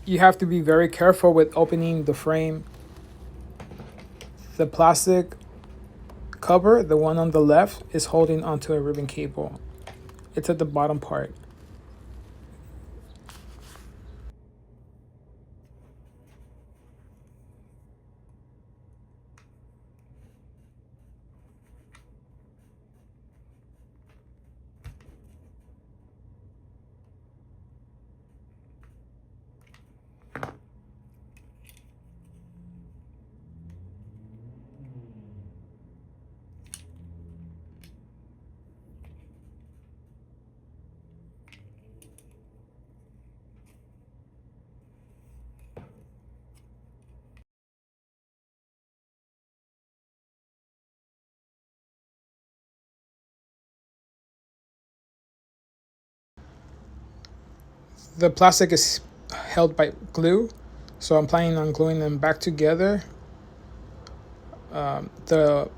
You have to be very careful with opening the frame. The plastic cover, the one on the left, is holding onto a ribbon cable. It's at the bottom part. The plastic is held by glue, so I'm planning on gluing them back together. The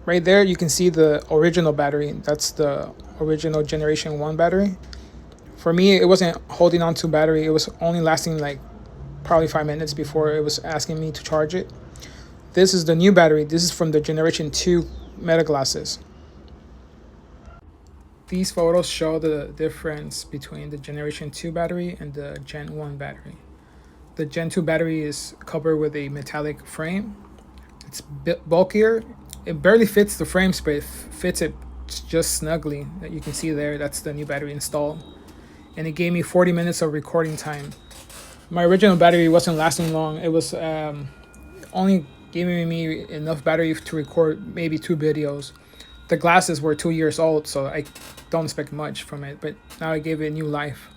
right there you can see the original battery. That's the original generation 1 battery. For me, it wasn't holding on to battery. It was only lasting like probably 5 minutes before it was asking me to charge it. This is the new battery. This is from the generation 2 Meta glasses. These photos show the difference between the generation 2 battery and the gen 1 battery. The gen 2 battery is covered with a metallic frame. It's bulkier. It barely fits the frame, but it fits it just snugly. That you can see there, that's the new battery installed. And it gave me 40 minutes of recording time. My original battery wasn't lasting long. It was only giving me enough battery to record maybe 2 videos. The glasses were 2 years old, so I don't expect much from it, but now I gave it new life.